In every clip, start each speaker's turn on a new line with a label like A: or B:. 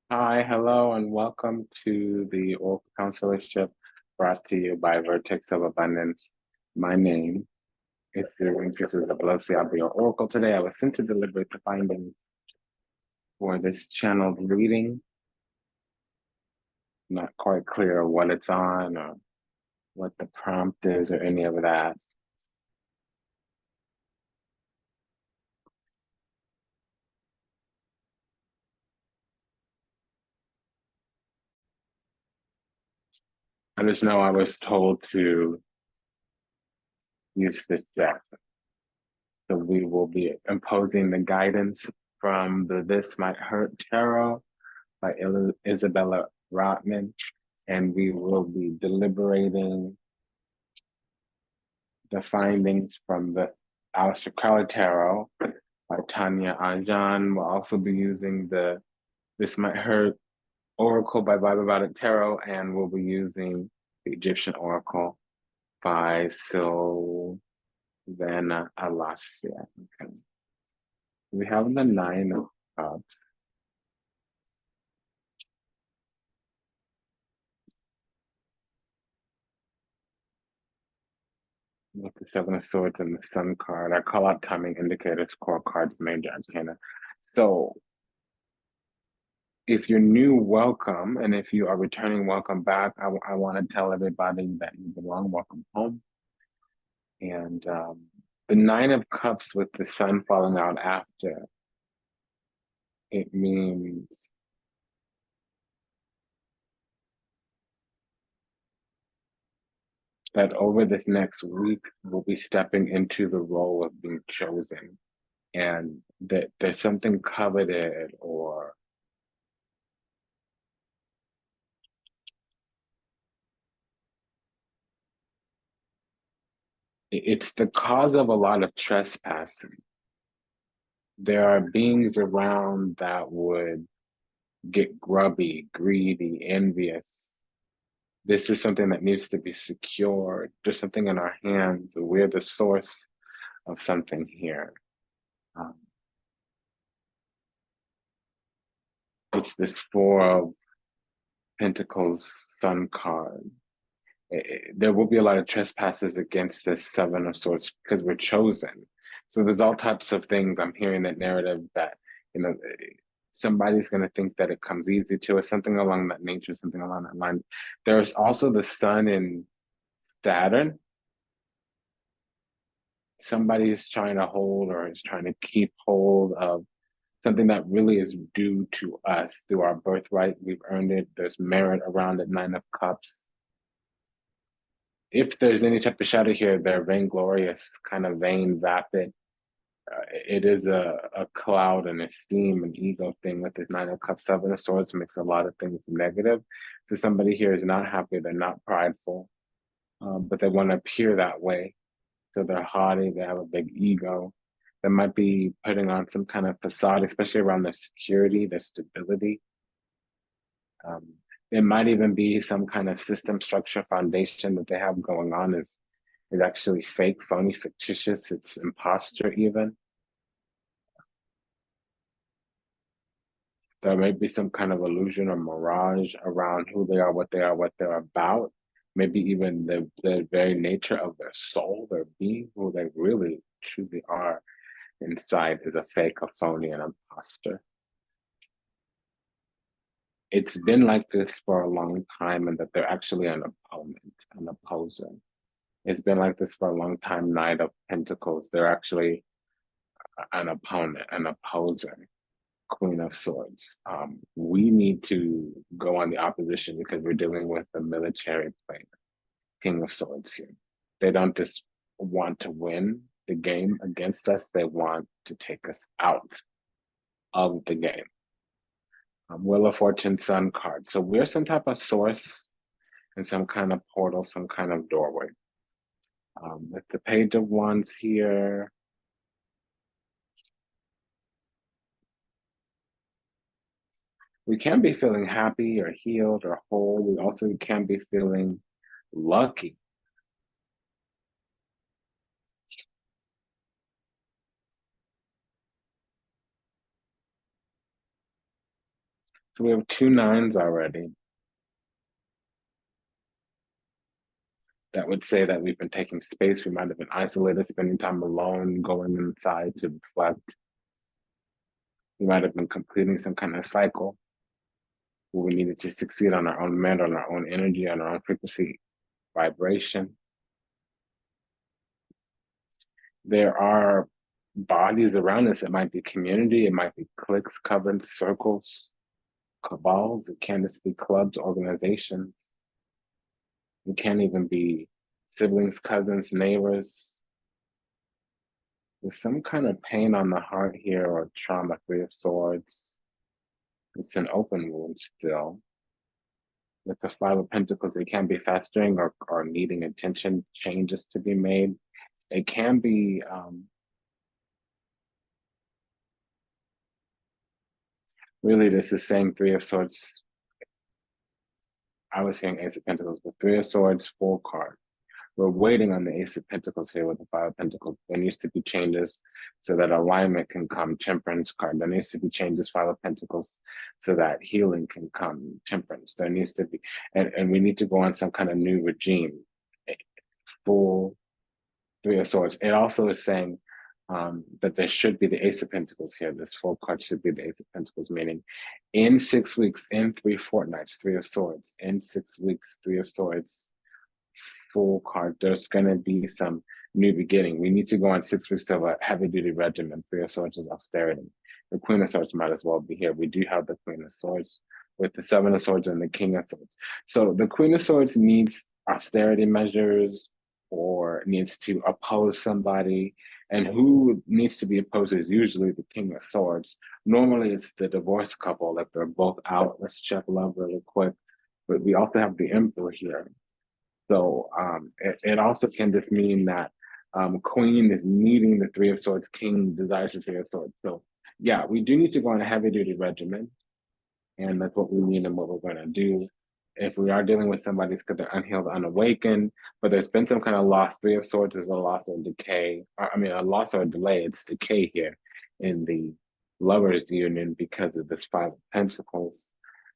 A: Hi, hello, and welcome to the Oracle Consularship brought to you by Vertex of Abundance. My name is Priestess Abossi. I'll be your Oracle today. I was sent to deliberate the findings for this channeled reading. Not quite clear what it's on or what the prompt is or any of that. I just know I was told to use this deck. So we will be imposing the guidance from the This Might Hurt Tarot by Isabella Rotman, and we will be deliberating the findings from the Aleister Crowley Tarot by Tanya Anjan. We'll also be using the This Might Hurt Oracle by Bible About It Tarot, and we'll be using the Egyptian Oracle by Sylvana Alasia. Okay. We have the Nine of Cups. With the Seven of Swords and the Sun card, I call out timing indicators, core cards, major arcana. So if you're new, welcome. And if you are returning, welcome back. I want to tell everybody that you belong, welcome home. And the Nine of Cups with the Sun falling out after, it means that over this next week, we'll be stepping into the role of being chosen. And that there's something coveted or it's the cause of a lot of trespassing. There are beings around that would get grubby, greedy, envious. This is something that needs to be secured. There's something in our hands. We're the source of something here. It's this Four of Pentacles Sun card. There will be a lot of trespasses against this Seven of Swords because we're chosen. So there's all types of things. I'm hearing that narrative that, somebody's going to think that it comes easy to us, something along that nature, something along that line. There's also the Sun in Saturn. Somebody's trying to hold or is trying to keep hold of something that really is due to us through our birthright. We've earned it. There's merit around it. Nine of Cups. If there's any type of shadow here, they're vainglorious, kind of vain, vapid. It is a cloud and esteem and ego thing with this Nine of Cups. Seven of Swords makes a lot of things negative. So somebody here is not happy. They're not prideful, but they want to appear that way. So they're haughty. They have a big ego. They might be putting on some kind of facade, especially around their security, their stability. It might even be some kind of system, structure, foundation that they have going on is actually fake, phony, fictitious. It's imposter even. There may be some kind of illusion or mirage around who they are, what they're about. Maybe even the very nature of their soul, their being, who they really truly are inside is a fake, a phony, an imposter. It's been like this for a long time, and that they're actually an opponent, an opposer. It's been like this for a long time. Knight of Pentacles, they're actually an opponent, an opposer. Queen of Swords. We need to go on the opposition because we're dealing with the military player, King of Swords here. They don't just want to win the game against us, they want to take us out of the game. Wheel of Fortune Sun card. So we're some type of source and some kind of portal, some kind of doorway. With the Page of Wands here, we can be feeling happy or healed or whole. We also can be feeling lucky. So we have 2 9s already. That would say that we've been taking space. We might have been isolated, spending time alone, going inside to reflect. We might have been completing some kind of cycle where we needed to succeed on our own merit, on our own energy, on our own frequency, vibration. There are bodies around us. It might be community, it might be cliques, covens, circles, cabals. It can just be clubs, organizations. It can't even be siblings, cousins, neighbors. There's some kind of pain on the heart here or trauma, 3 of Swords. It's an open wound still. With the 5 of Pentacles, it can be festering or needing attention, changes to be made. It can be really, this is saying 3 of Swords. I was saying Ace of Pentacles, but 3 of Swords, full card. We're waiting on the Ace of Pentacles here with the 5 of Pentacles. There needs to be changes so that alignment can come, Temperance card. There needs to be changes, 5 of Pentacles, so that healing can come, Temperance. There needs to be, and we need to go on some kind of new regime, full 3 of Swords. It also is saying that there should be the Ace of Pentacles here. This full card should be the Ace of Pentacles, meaning in 6 weeks, in 3 fortnights, 3 of Swords, in 6 weeks, 3 of Swords, full card, there's going to be some new beginning. We need to go on 6 weeks of a heavy duty regimen. 3 of Swords is austerity. The Queen of Swords might as well be here. We do have the Queen of Swords with the 7 of Swords and the King of Swords. So the Queen of Swords needs austerity measures or needs to oppose somebody. And who needs to be opposed is usually the King of Swords. Normally it's the divorced couple, if they're both out. Let's check love really quick. But we also have the Emperor here. So it also can just mean that Queen is needing the 3 of Swords, King desires the 3 of Swords. So yeah, we do need to go on a heavy duty regimen. And that's what we need and what we're going to do. If we are dealing with somebody because they're unhealed, unawakened, but there's been some kind of loss. 3 of Swords is a loss or decay. I mean, a loss or a delay. It's decay here in the lovers union because of this 5 of Pentacles.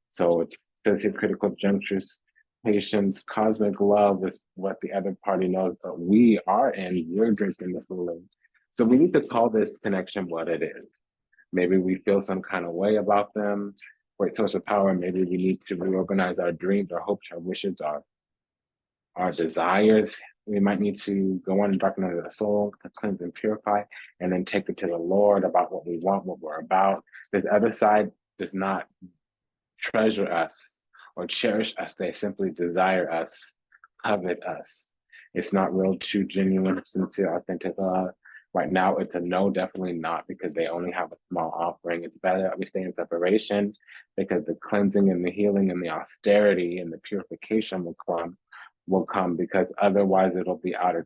A: So it says here critical junctures. Patience, cosmic love is what the other party knows, but we are in, we're drinking the feeling. So we need to call this connection what it is. Maybe we feel some kind of way about them, great source of power. Maybe we need to reorganize our dreams, our hopes, our wishes, our desires. We might need to go on and darken of the soul, to cleanse and purify, and then take it to the Lord about what we want, what we're about. This other side does not treasure us or cherish us. They simply desire us, covet us. It's not real, true, genuine, sincere, authentic love. Right now, it's a no, definitely not, because they only have a small offering. It's better that we stay in separation because the cleansing and the healing and the austerity and the purification will come because otherwise it'll be out of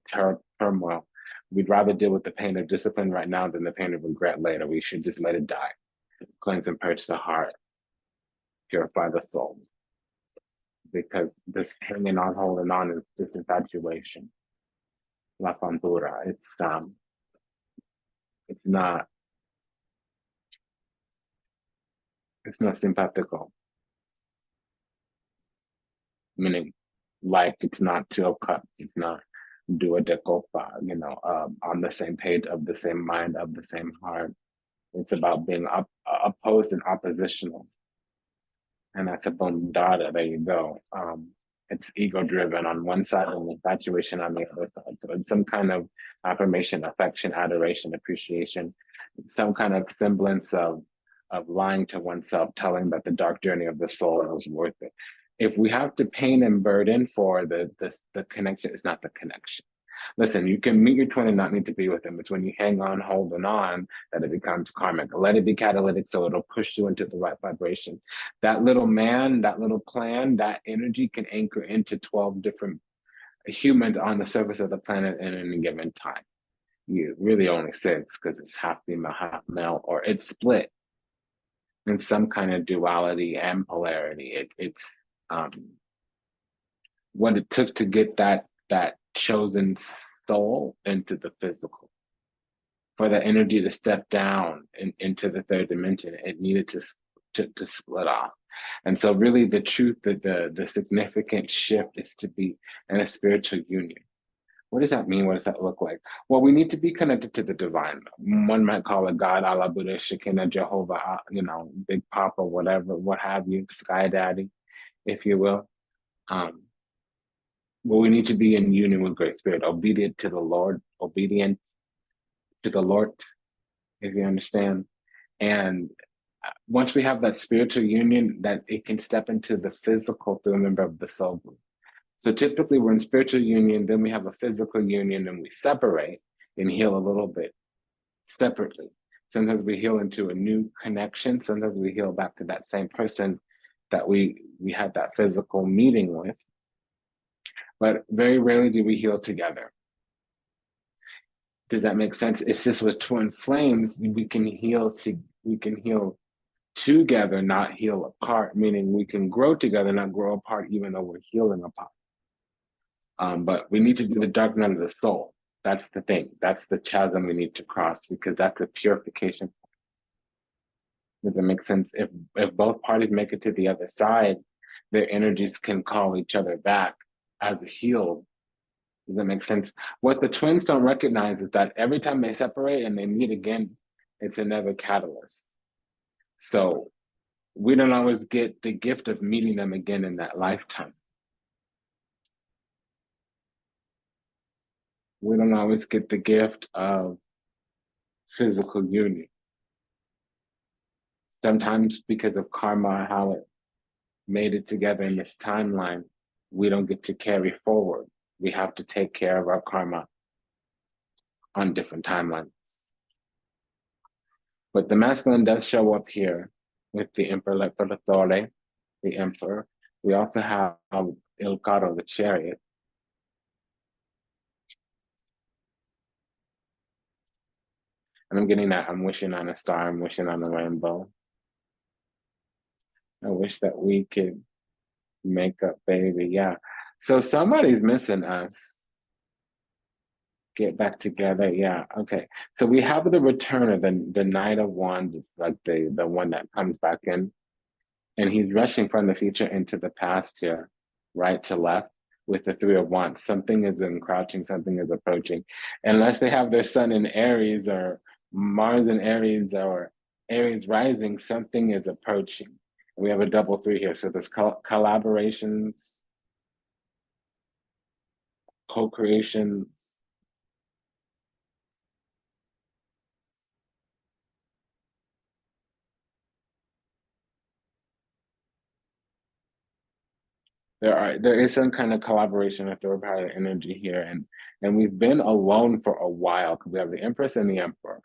A: turmoil. We'd rather deal with the pain of discipline right now than the pain of regret later. We should just let it die. Cleanse and purge the heart, purify the soul. Because this hanging on, holding on is just infatuation. La Fandura. It's not simpatico. Meaning, like it's not 2 of Cups. It's not dua de copa. On the same page, of the same mind, of the same heart. It's about being opposed and oppositional. And that's a bondada. There you go. It's ego driven on one side and infatuation on the other side. So it's some kind of affirmation, affection, adoration, appreciation, some kind of semblance of lying to oneself, telling that the dark journey of the soul was worth it. If we have to pain and burden for the connection, it's not the connection. Listen, you can meet your twin and not need to be with them. It's when you hang on, holding on, that it becomes karmic. Let it be catalytic so it'll push you into the right vibration. That little man, that little clan, that energy can anchor into 12 different humans on the surface of the planet at any given time. You really only 6 because it's half female, half male, or it's split in some kind of duality and polarity. It's what it took to get that chosen soul into the physical. For the energy to step down into the 3rd dimension, it needed to split off. And so really the truth, the significant shift is to be in a spiritual union. What does that mean? What does that look like? Well, we need to be connected to the divine. One might call it God, Allah, Buddha, Shekinah, Jehovah, Big Papa, whatever, what have you, Sky Daddy, if you will. But we need to be in union with Great Spirit, obedient to the Lord, obedient to the Lord, if you understand. And once we have that spiritual union, that it can step into the physical through a member of the soul group. So typically we're in spiritual union, then we have a physical union, and we separate and heal a little bit separately. Sometimes we heal into a new connection. Sometimes we heal back to that same person that we had that physical meeting with. But very rarely do we heal together. Does that make sense? It's just with twin flames, we can heal together, not heal apart, meaning we can grow together, not grow apart, even though we're healing apart. But we need to do the dark night of the soul. That's the thing. That's the chasm we need to cross, because that's a purification. Does that make sense? If both parties make it to the other side, their energies can call each other back as healed. Does that make sense? What the twins don't recognize is that every time they separate and they meet again, it's another catalyst. So we don't always get the gift of meeting them again in that lifetime. We don't always get the gift of physical union. Sometimes because of karma, how it made it together in this timeline, we don't get to carry forward. We have to take care of our karma on different timelines. But the masculine does show up here with the Imperatore, the emperor. We also have Il Carro, the chariot. And I'm getting that I'm wishing on a star, I'm wishing on a rainbow. I wish that we could make up, baby. Yeah. So somebody's missing us. Get back together. Yeah. Okay. So we have the returner, the Knight of Wands. It's like the one that comes back in. And he's rushing from the future into the past here, right to left, with the Three of Wands. Something is encroaching, something is approaching. Unless they have their sun in Aries or Mars in Aries or Aries rising, something is approaching. We have a double three here. So there's collaborations, co-creations. There is some kind of collaboration with third party energy here, and we've been alone for a while because we have the Empress and the Emperor.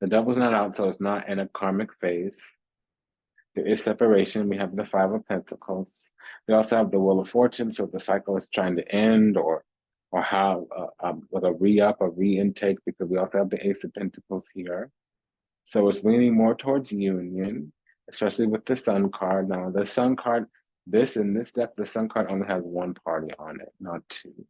A: The Devil's not out, so it's not in a karmic phase. There is separation. We have the Five of Pentacles. We also have the Wheel of Fortune, so the cycle is trying to end or have like a re-up, a re-intake, because we also have the Ace of Pentacles here. So it's leaning more towards union, especially with the Sun card. Now, the Sun card, in this deck, the Sun card only has one party on it, not two.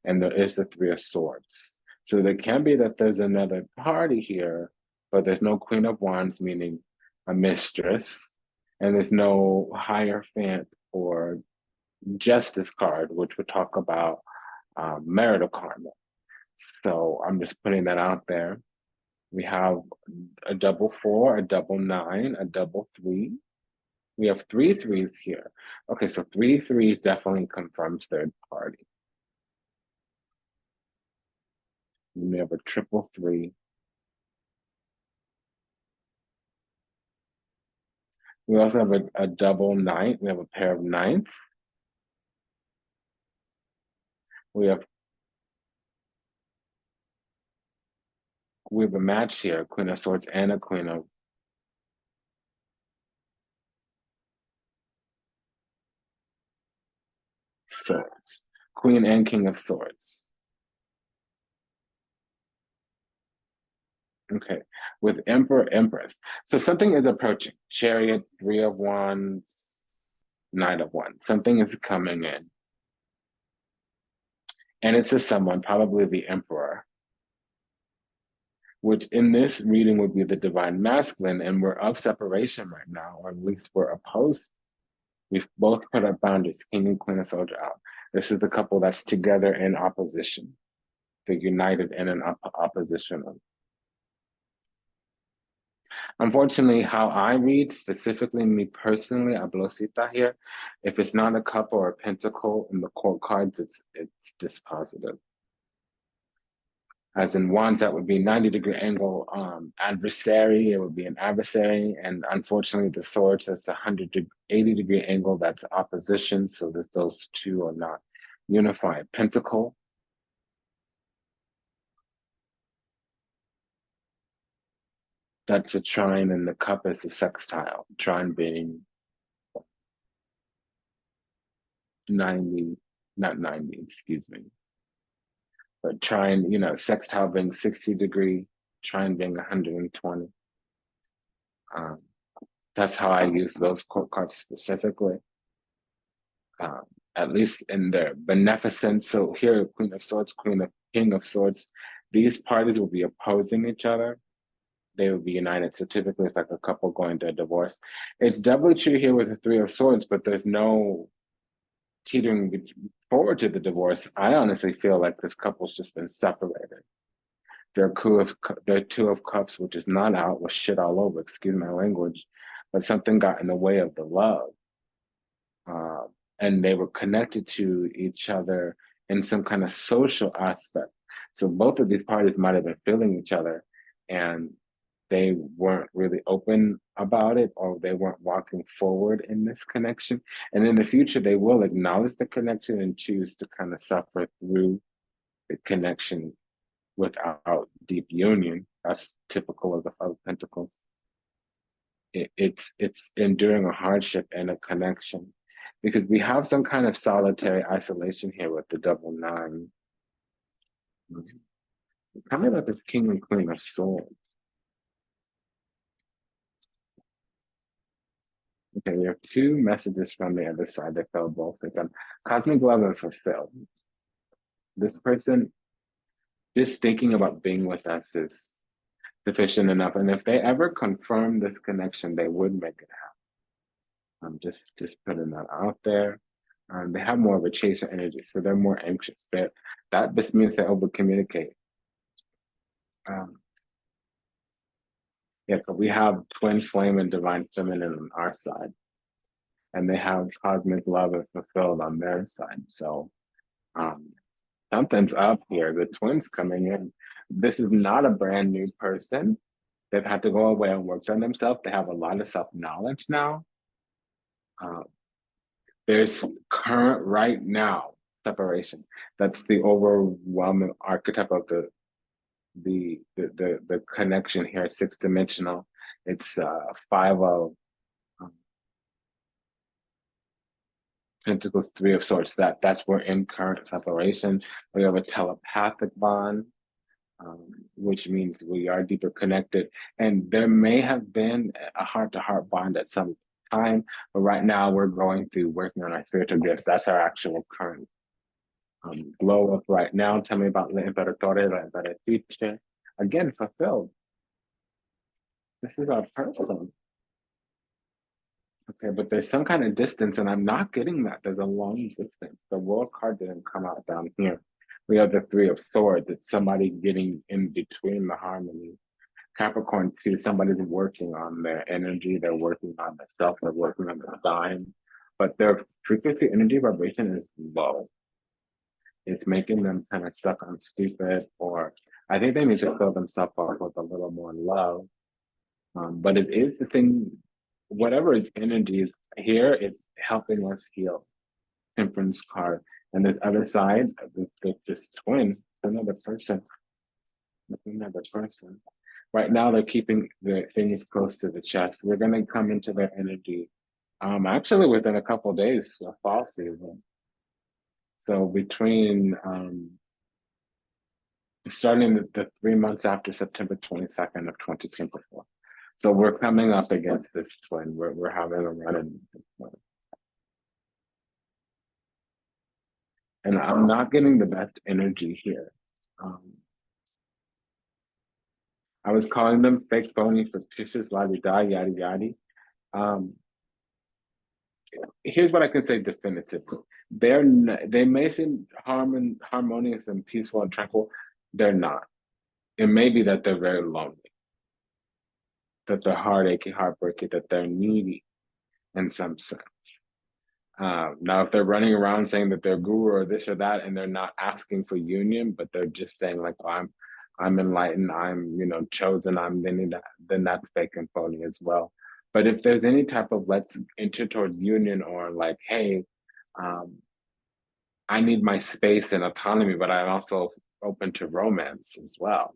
A: And there is the Three of Swords. So there can be that there's another party here, but there's no Queen of Wands, meaning a mistress, and there's no Hierophant or Justice card, which would talk about marital karma. So I'm just putting that out there. We have a double 4, a double 9, a double 3. We have 3 threes here. Okay, so 3 threes definitely confirms third party. We have a triple 3. We also have a double 9. We have a pair of 9s. We have a match here, Queen of Swords and a Queen of Swords. Queen and King of Swords. Okay, with Emperor, Empress. So something is approaching. Chariot, Three of Wands, Knight of Wands. Something is coming in. And it's a someone, probably the Emperor. which in this reading would be the divine masculine, and we're of separation right now, or at least we're opposed. We've both put our boundaries, king and queen of swords out. This is the couple that's together in opposition. They're united in an opposition. Unfortunately, how I read, specifically me personally, Ablosita here, if it's not a cup or a pentacle in the court cards, it's dispositive. As in wands, that would be 90-degree angle adversary, it would be an adversary. And unfortunately, the swords, that's 180-degree angle, that's opposition. So that those two are not unified. Pentacle, that's a trine, and the cup is a sextile. Trine being 90, not 90, excuse me. But trine, you know, sextile being 60-degree, trine being 120. That's how I use those court cards specifically, at least in their beneficence. So here, Queen of Swords, King of Swords, these parties will be opposing each other. They will be united. So typically it's like a couple going through a divorce. It's doubly true here with the Three of Swords, but there's no teetering forward to the divorce. I honestly feel like this couple's just been separated. Their Two of Cups, which is not out, was shit all over, excuse my language, but something got in the way of the love. And they were connected to each other in some kind of social aspect. So both of these parties might have been feeling each other, and they weren't really open about it, or they weren't walking forward in this connection. And in the future, they will acknowledge the connection and choose to kind of suffer through the connection without deep union. That's typical of the Five of Pentacles. It's enduring a hardship and a connection, because we have some kind of solitary isolation here with the double nine. Tell me about this King and Queen of Swords. Okay, we have two messages from the other side that fell both of them. Cosmic love and fulfilled. This person, just thinking about being with us is sufficient enough. And if they ever confirm this connection, they would make it happen. I'm just putting that out there. They have more of a chaser energy, so they're more anxious. That just means they over communicate. Yeah, but we have twin flame and divine feminine on our side, and they have cosmic love and fulfilled on their side. So something's up here. The twins coming in. This is not a brand new person. They've had to go away and work on themselves. They have a lot of self-knowledge now. There's current right now separation. That's the overwhelming archetype of the connection here, six-dimensional. It's Five of Pentacles, Three of Swords. That's where in current separation. We have a telepathic bond, which means we are deeper connected. And there may have been a heart-to-heart bond at some time, but right now we're going through working on our spiritual gifts. That's our actual current glow up right now. Tell me about La Imperatore, La Imperatrice. Again, fulfilled. This is our person. Okay, but there's some kind of distance, and I'm not getting that. There's a long distance. The World card didn't come out down here. We have the Three of Swords. It's somebody getting in between the harmony. Capricorn too, somebody's working on their energy, they're working on the self, they're working on the design, but their frequency, energy, vibration is low. It's making them kind of stuck on stupid, or I think they need to fill themselves up with a little more love. But it is the thing, whatever is energy is here, it's helping us heal. Temperance card. And this other side, this twin, another person. Another person. Right now, they're keeping the things close to the chest. We're going to come into their energy actually within a couple of days of fall season. So between starting the 3 months after September 22nd of 2024. So we're coming up against this twin. We're having a run in this twin. And I'm not getting the best energy here. I was calling them fake, phony, fictitious, la di da, yada yada. Um, Here's what I can say definitively: they may seem harmonious and peaceful and tranquil. They're not. It may be that they're very lonely, that they're heartachy, heartbreaking, that they're needy in some sense. Now, if they're running around saying that they're guru or this or that, and they're not asking for union, but they're just saying like, oh, I'm enlightened, I'm chosen, then that's fake and phony as well. But if there's any type of let's enter towards union or like, hey, um, I need my space and autonomy, but I'm also open to romance as well.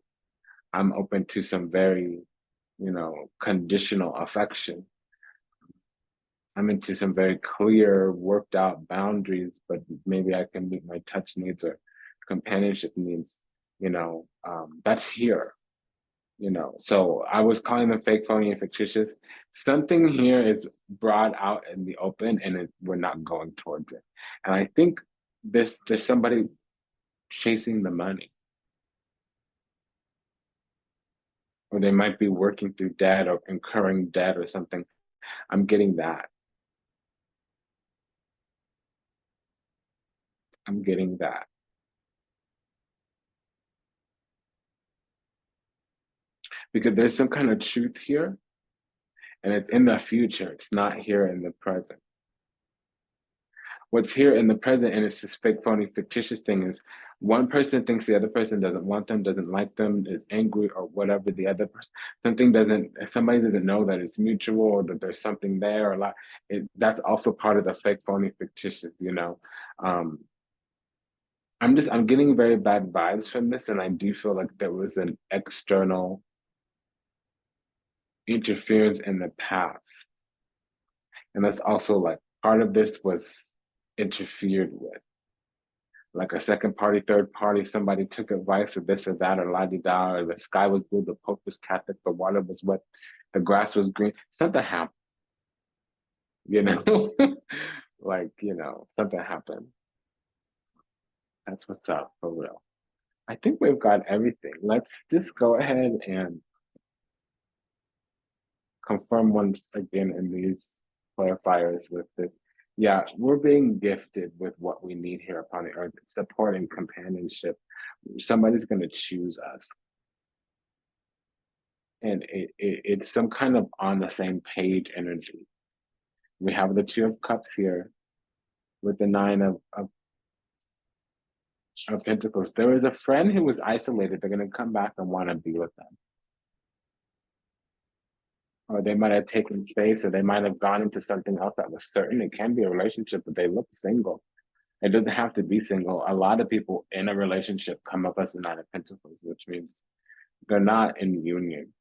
A: I'm open to some very, conditional affection. I'm into some very clear, worked out boundaries, but maybe I can meet my touch needs or companionship needs, that's here, So I was calling them fake, phony, and fictitious. Something here is brought out in the open and we're not going towards it. And I think there's somebody chasing the money, or they might be working through debt or incurring debt or something. I'm getting that. I'm getting that. Because there's some kind of truth here and it's in the future. It's not here in the present. What's here in the present, and it's this fake, phony, fictitious thing, is one person thinks the other person doesn't want them, doesn't like them, is angry or whatever. The other person, somebody doesn't know that it's mutual or that there's something there or like that's also part of the fake, phony, fictitious. I'm getting very bad vibes from this, and I do feel like there was an external interference in the past. And that's also like part of this was interfered with. Like a second party, third party, somebody took advice or this or that or la di da, or the sky was blue, the Pope was Catholic, the water was wet, the grass was green. Something happened, you know? Something happened. That's what's up for real. I think we've got everything. Let's just go ahead and confirm once again in these clarifiers with this. Yeah, we're being gifted with what we need here upon the earth, support and companionship. Somebody's going to choose us. And it's some kind of on the same page energy. We have the Two of Cups here with the Nine of Pentacles. There was a friend who was isolated. They're going to come back and want to be with them. Or they might have taken space, or they might have gone into something else that was certain. It can be a relationship, but they look single. It doesn't have to be single. A lot of people in a relationship come up as the Nine of Pentacles, which means they're not in union.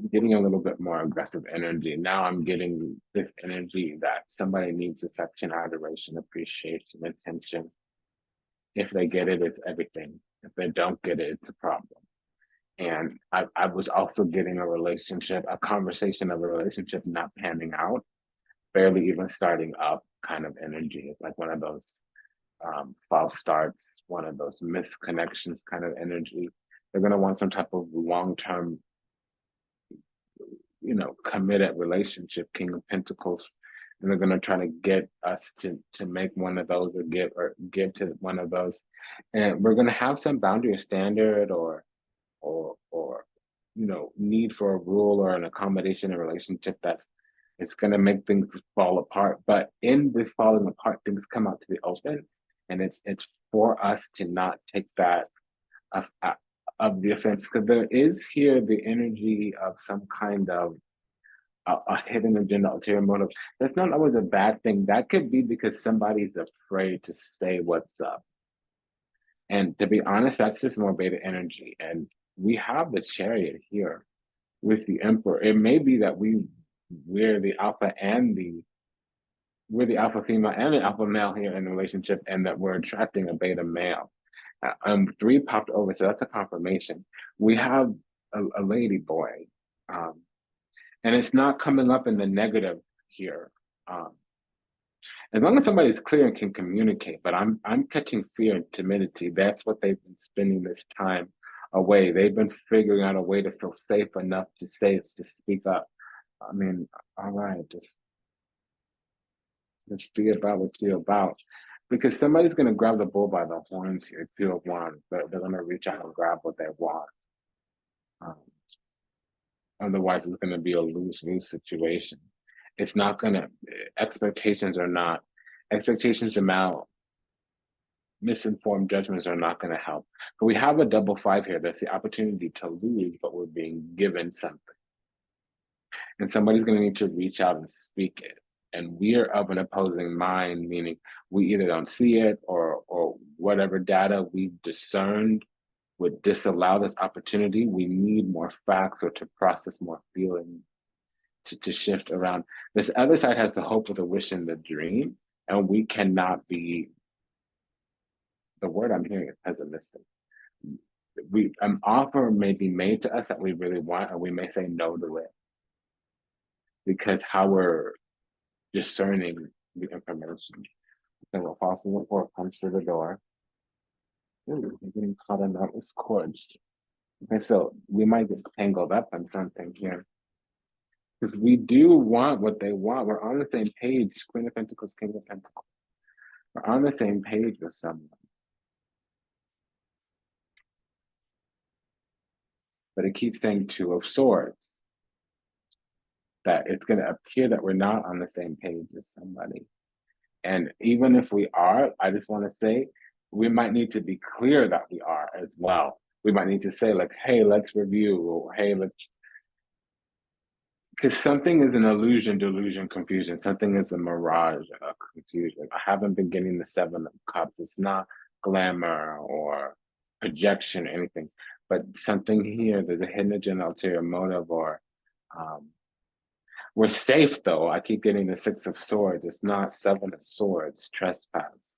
A: I'm getting a little bit more aggressive energy. Now I'm getting this energy that somebody needs affection, adoration, appreciation, attention. If they get it, it's everything. If they don't get it, it's a problem. And I was also getting a conversation of a relationship not panning out, barely even starting up kind of energy. It's like one of those false starts, one of those missed connections kind of energy. They're going to want some type of long-term, committed relationship, King of Pentacles. And they're going to try to get us to make one of those or give to one of those. And we're going to have some boundary or standard or need for a rule or an accommodation in a relationship it's going to make things fall apart. But in the falling apart, things come out to the open, and it's for us to not take that of the offense, because there is here the energy of some kind of a hidden agenda, ulterior motive. That's not always a bad thing. That could be because somebody's afraid to say what's up. And to be honest, that's just more beta energy. And we have the Chariot here with the Emperor. It may be that we're the alpha we're the alpha female and the alpha male here in the relationship, and that we're attracting a beta male. Three popped over, so that's a confirmation. We have a lady boy, and it's not coming up in the negative here. Um, as long as somebody's clear and can communicate, but I'm catching fear and timidity. That's what they've been spending this time away. They've been figuring out a way to feel safe enough to to speak up. I mean, all right, just be about what you're about. Because somebody's gonna grab the bull by the horns here, two of wands. They're gonna reach out and grab what they want. Um, Otherwise, it's gonna be a lose-lose situation. It's not gonna, expectations are not, expectations about misinformed judgments are not going to help. But we have a double five here. That's the opportunity to lose, but we're being given something. And somebody's going to need to reach out and speak it. And we are of an opposing mind, meaning we either don't see it or whatever data we've discerned would disallow this opportunity. We need more facts or to process more feeling to shift around. This other side has the hope with the wish and the dream, and we cannot be, the word I'm hearing is pessimistic. An offer may be made to us that we really want, and we may say no to it because how we're discerning the information. Then we'll fall to the floor, comes to the door. Ooh, we're getting caught in those cords. Okay, so we might get tangled up on something here because we do want what they want. We're on the same page. Queen of Pentacles, King of Pentacles. We're on the same page with someone. But it keeps saying Two of Swords. That it's going to appear that we're not on the same page as somebody. And even if we are, I just want to say, we might need to be clear that we are as well. We might need to say like, hey, let's review, or hey, let's, because something is an illusion, delusion, confusion. Something is a mirage, a confusion. I haven't been getting the Seven of Cups. It's not glamour or projection or anything, but something here, there's a hidden agenda, ulterior motive, or we're safe though. I keep getting the Six of Swords. It's not Seven of Swords, trespass,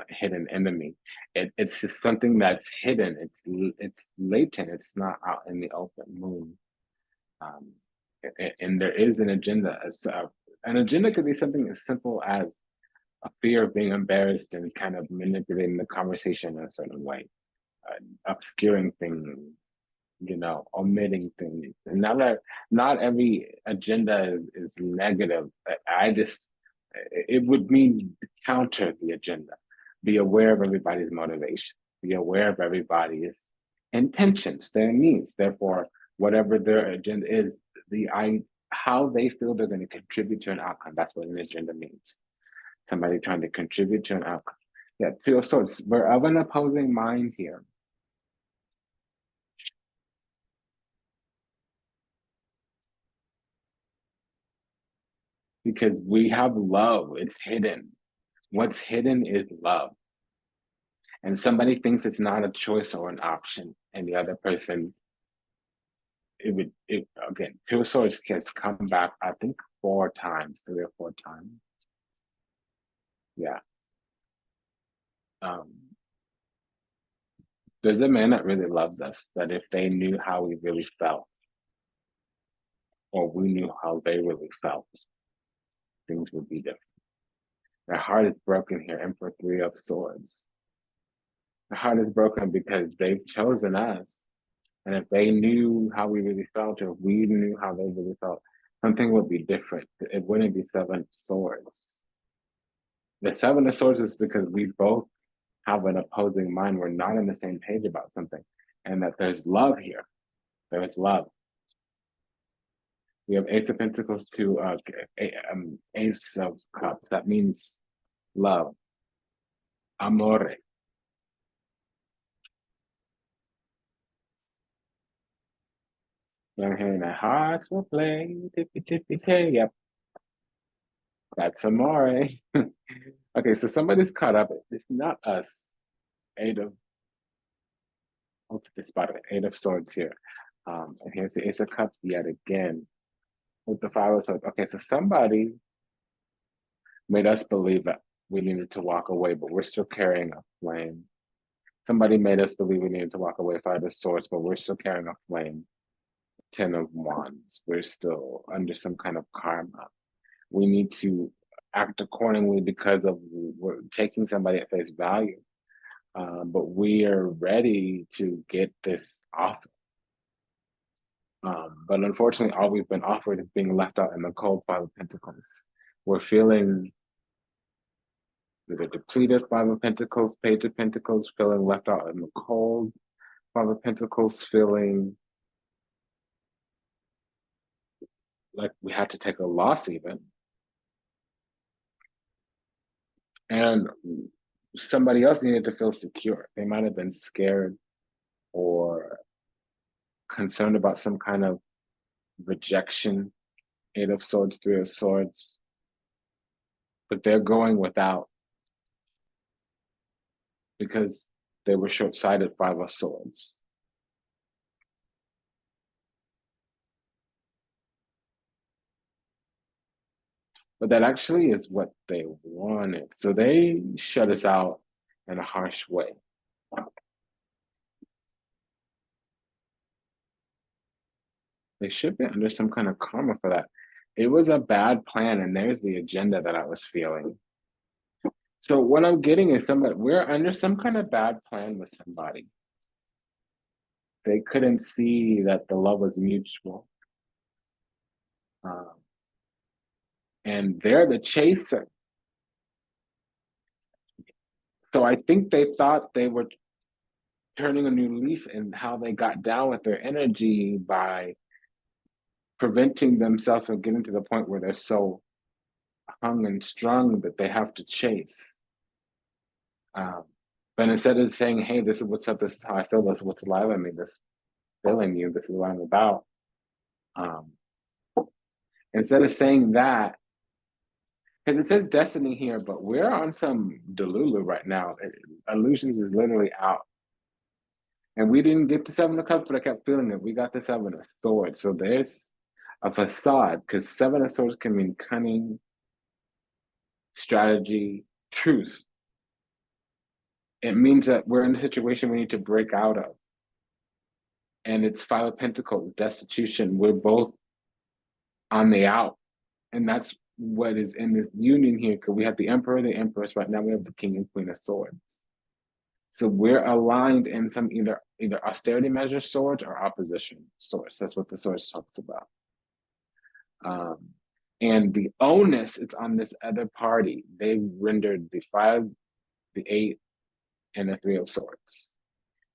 A: hidden enemy. It's just something that's hidden. It's latent. It's not out in the open moon. And there is an agenda. An agenda could be something as simple as a fear of being embarrassed and kind of manipulating the conversation in a certain way, obscuring things, omitting things. And not every agenda is negative. It would mean counter the agenda. Be aware of everybody's motivation. Be aware of everybody's intentions, their needs. Therefore, whatever their agenda is, how they feel they're going to contribute to an outcome. That's what an agenda means. Somebody trying to contribute to an outcome. Yeah, Two of Swords. We're of an opposing mind here. Because we have love, it's hidden. What's hidden is love. And somebody thinks it's not a choice or an option, and the other person, again, Two of Swords has come back, I think 4 times, 3 or 4 times. Yeah. There's a man that really loves us, that if they knew how we really felt, or we knew how they really felt, things would be different. Their heart is broken here, Emperor, 3 of Swords. Their heart is broken because they've chosen us. And if they knew how we really felt, or if we knew how they really felt, something would be different. It wouldn't be 7 of Swords. The 7 of Swords is because we both have an opposing mind. We're not on the same page about something. And that there's love here. There's love. We have Ace of Pentacles to Ace of Cups. That means love. Amore. Young hand and hearts will play. Tippy, tippy, tay. Yep. That's amore. Okay, so somebody's caught up. It's not us. I'll take the spot of it. 8 of Swords here. And here's the Ace of Cups yet again. With the 5 of Swords. Okay, so somebody made us believe that we needed to walk away, but we're still carrying a flame. Somebody made us believe we needed to walk away, Five of Swords, but we're still carrying a flame. Ten of Wands. We're still under some kind of karma. We need to act accordingly because of we're taking somebody at face value. But we are ready to get this off. But unfortunately, all we've been offered is being left out in the cold. Five of Pentacles. We're feeling either depleted. Five of Pentacles, Page of Pentacles, feeling left out in the cold. Five of Pentacles, feeling like we had to take a loss even. And somebody else needed to feel secure. They might have been scared or concerned about some kind of rejection. Eight of Swords, Three of Swords. But they're going without because they were short-sighted. Five of Swords. But that actually is what they wanted. So they shut us out in a harsh way. They should be under some kind of karma for that. It was a bad plan, and there's the agenda that I was feeling. So what I'm getting is we're under some kind of bad plan with somebody. They couldn't see that the love was mutual. And they're the chaser. So I think they thought they were turning a new leaf in how they got down with their energy by preventing themselves from getting to the point where they're so hung and strung that they have to chase. But instead of saying, hey, this is what's up, this is how I feel, this is what's alive in me, this feeling you, this is what I'm about. Instead of saying that, because it says destiny here, but we're on some Delulu right now. Illusions is literally out. And we didn't get the Seven of Cups, but I kept feeling it. We got the Seven of Swords. So there's a facade, because Seven of Swords can mean cunning, strategy, truth. It means that we're in a situation we need to break out of. And it's Five of Pentacles, destitution. We're both on the out. And that's what is in this union here, because we have the Emperor, the Empress. Right now we have the King and Queen of Swords. So we're aligned in some either austerity measure swords or opposition swords. That's what the swords talks about. And the onus is on this other party. They rendered the 5, the 8, and the 3 of Swords.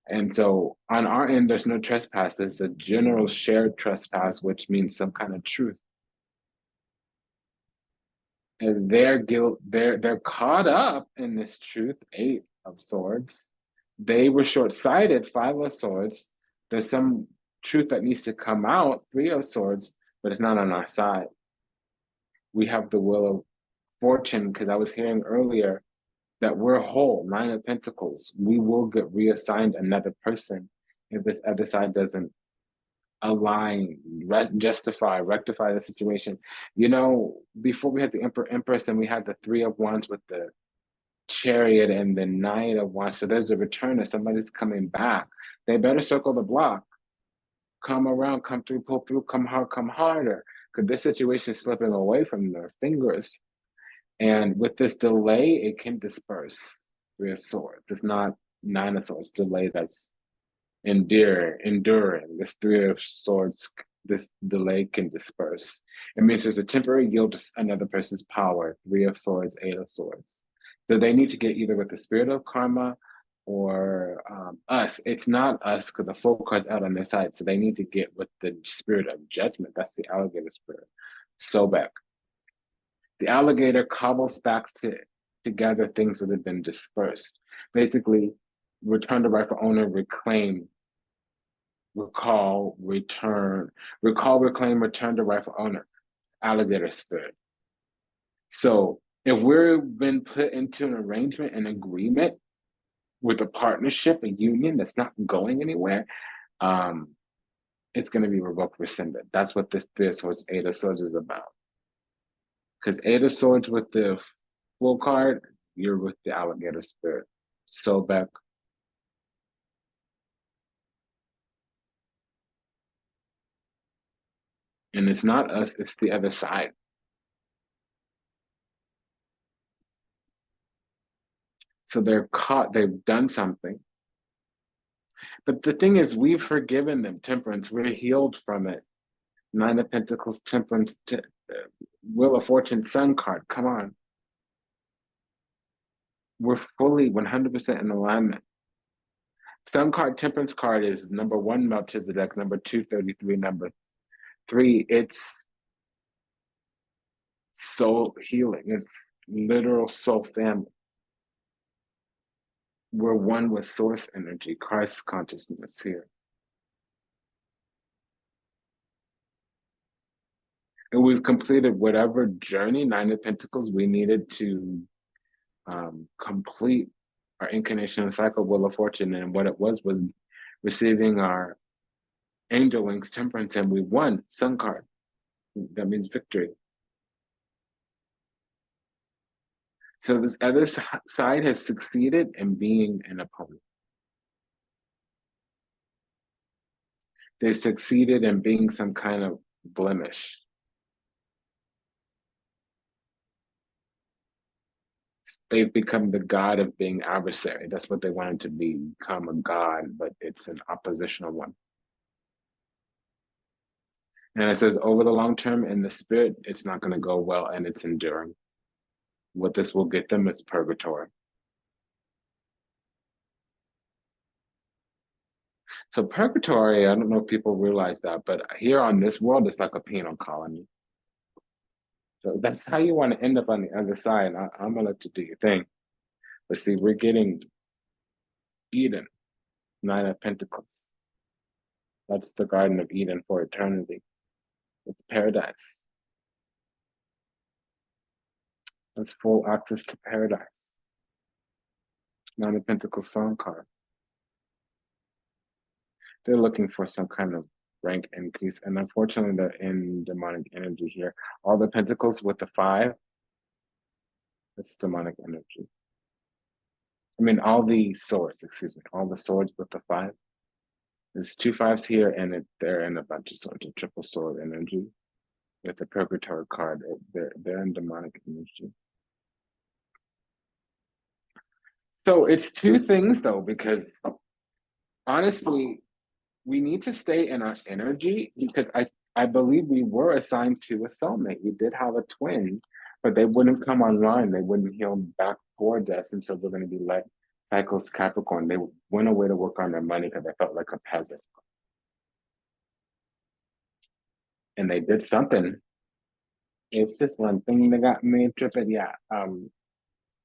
A: And so on our end, there's no trespass. There's a general shared trespass, which means some kind of truth. And their guilt, they're caught up in this truth. 8 of Swords. They were short-sighted. 5 of Swords. There's some truth that needs to come out. 3 of Swords, but it's not on our side. We have the Wheel of Fortune, because I was hearing earlier that we're whole. 9 of Pentacles. We will get reassigned another person if this other side doesn't align, justify, rectify the situation. You know, before we had the Emperor, Empress, and we had the 3 of Wands with the Chariot and the 9 of Wands. So there's a return of somebody's coming back. They better circle the block. Come around, come through, pull through, come hard, come harder. Because this situation is slipping away from their fingers. And with this delay, it can disperse. 3 of Swords. It's not 9 of Swords. Delay that's enduring. This 3 of Swords, this delay can disperse. It means there's a temporary yield to another person's power. 3 of Swords, 8 of Swords. So they need to get either with the spirit of karma or us. It's not us, because the full card's out on their side. So they need to get with the spirit of judgment. That's the alligator spirit. Sobek. The alligator cobbles back together things that have been dispersed. Basically, return to rightful owner, reclaim, recall, return, reclaim, return to rightful owner. Alligator spirit. So if we've been put into an arrangement, an agreement with a partnership, a union that's not going anywhere, it's going to be revoked, rescinded. That's what this 3 of Swords, 8 of Swords is about. Because 8 of Swords with the 4 card, you're with the alligator spirit. Sobek. And it's not us, it's the other side. So they're caught, they've done something. But the thing is, we've forgiven them. Temperance, we're healed from it. Nine of Pentacles, Temperance, Wheel of Fortune, Sun card. Come on. We're fully 100% in alignment. Sun card, Temperance card is number 1, Melchizedek, number 2, 33, number 3. It's soul healing. It's literal soul family. We're one with source energy, Christ consciousness here. And we've completed whatever journey, Nine of Pentacles, we needed to complete our incarnation cycle, Wheel of Fortune. And what it was receiving our angel wings, Temperance, and we won. Sun card. That means victory. So this other side has succeeded in being an opponent. They succeeded in being some kind of blemish. They've become the god of being adversary. That's what they wanted to become, a god, but it's an oppositional one. And it says over the long term in the spirit, it's not going to go well and it's enduring. What this will get them is purgatory. So purgatory, I don't know if people realize that, but here on this world, it's like a penal colony. So that's how you want to end up on the other side. I'm going to let you do your thing. But see, we're getting Eden, Nine of Pentacles. That's the Garden of Eden for eternity. It's paradise. That's full access to paradise. Nine of Pentacles song card. They're looking for some kind of rank increase. And unfortunately, they're in demonic energy here. All the pentacles with the 5, it's demonic energy. I mean, all the swords, excuse me, all the swords with the 5. There's 2 5s here, and they're in a bunch of swords, a triple sword energy. With the purgatory card, they're in demonic energy. So it's 2 things though, because honestly, we need to stay in our energy, because I believe we were assigned to a soulmate. We did have a twin, but they wouldn't come online. They wouldn't heal back towards us. And so we're going to be let cycles Capricorn. They went away to work on their money because they felt like a peasant. And they did something. It's just one thing that got me tripping. Yeah.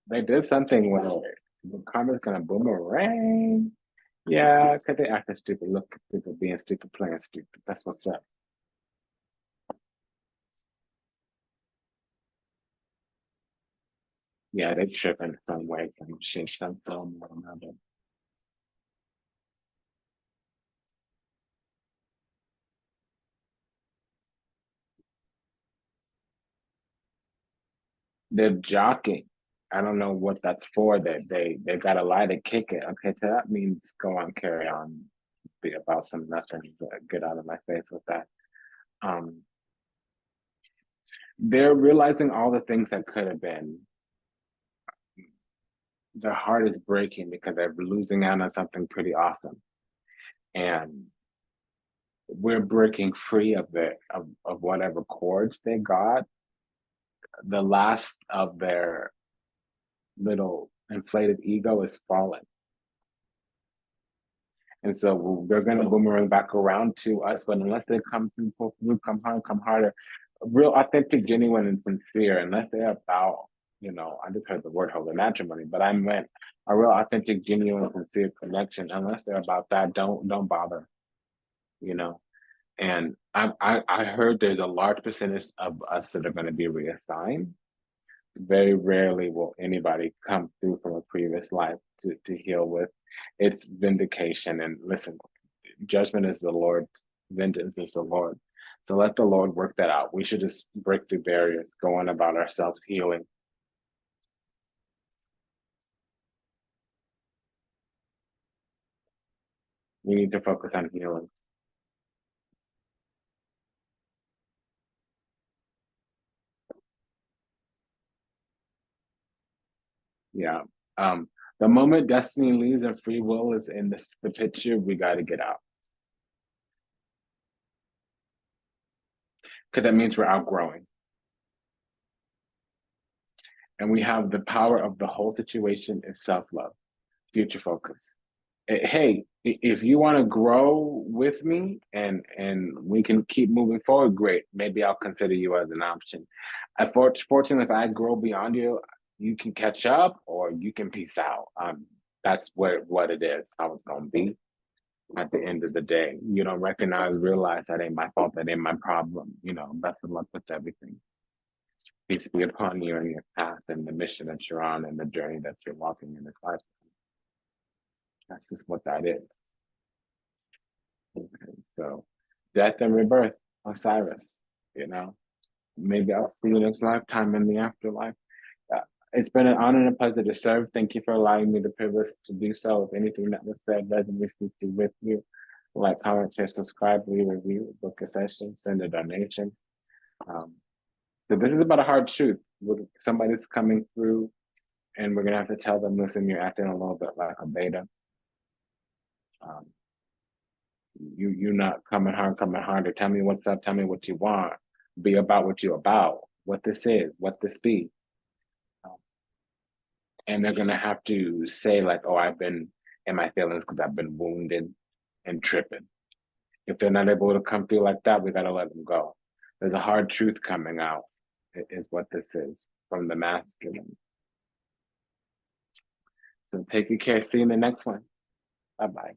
A: They did something where the karma's going to boomerang. Yeah, because they acting stupid. Look, people being stupid, playing stupid. That's what's up. Yeah, they trip in some way, some shape, some film or another. They're jockeying. I don't know what that's for. That they got a lie to kick it. Okay, so that means go on, carry on, be about some nothing. Get out of my face with that. Um, they're realizing all the things that could have been. Their heart is breaking because they're losing out on something pretty awesome, and we're breaking free of of whatever cords they got. The last of their little inflated ego is fallen. And so they're going to boomerang back around to us, but unless they come through, come hard, come harder, real authentic, genuine, and sincere, unless they're about, I just heard the word holy matrimony, but I meant a real authentic, genuine, sincere connection. Unless they're about that, don't bother, you know. And I heard there's a large percentage of us that are going to be reassigned. Very rarely will anybody come through from a previous life to heal with. It's vindication. And listen, judgment is the Lord, vengeance is the Lord. So let the Lord work that out. We should just break through barriers, go on about ourselves healing. We need to focus on healing. Yeah. The moment destiny leaves and free will is in the picture, we got to get out. Because that means we're outgrowing. And we have the power of the whole situation is self-love, future focus. Hey, if you want to grow with me and we can keep moving forward, great. Maybe I'll consider you as an option. Fortunately, if I grow beyond you, you can catch up or you can peace out. That's what it is, how it's gonna be. At the end of the day, you don't realize that ain't my fault, that ain't my problem. Best of luck with everything. Peace be upon you and your path and the mission that you're on and the journey that you're walking in this life. That's just what that is. Okay, so death and rebirth, Osiris, maybe I'll see you next lifetime in the afterlife. It's been an honor and a pleasure to serve. Thank you for allowing me the privilege to do so. If anything that was said resonates with you, like, comment, share, subscribe, leave a review, book a session, send a donation. So this is about a hard truth. Somebody's coming through and we're going to have to tell them, listen, you're acting a little bit like a beta. You not coming harder. Tell me what's up. Tell me what you want. Be about what you're about. What this is. What this be. And they're gonna have to say like, "Oh, I've been in my feelings because I've been wounded and tripping." If they're not able to come through like that, we gotta let them go. There's a hard truth coming out. Is what this is from the masculine. So take good care. See you in the next one. Bye bye.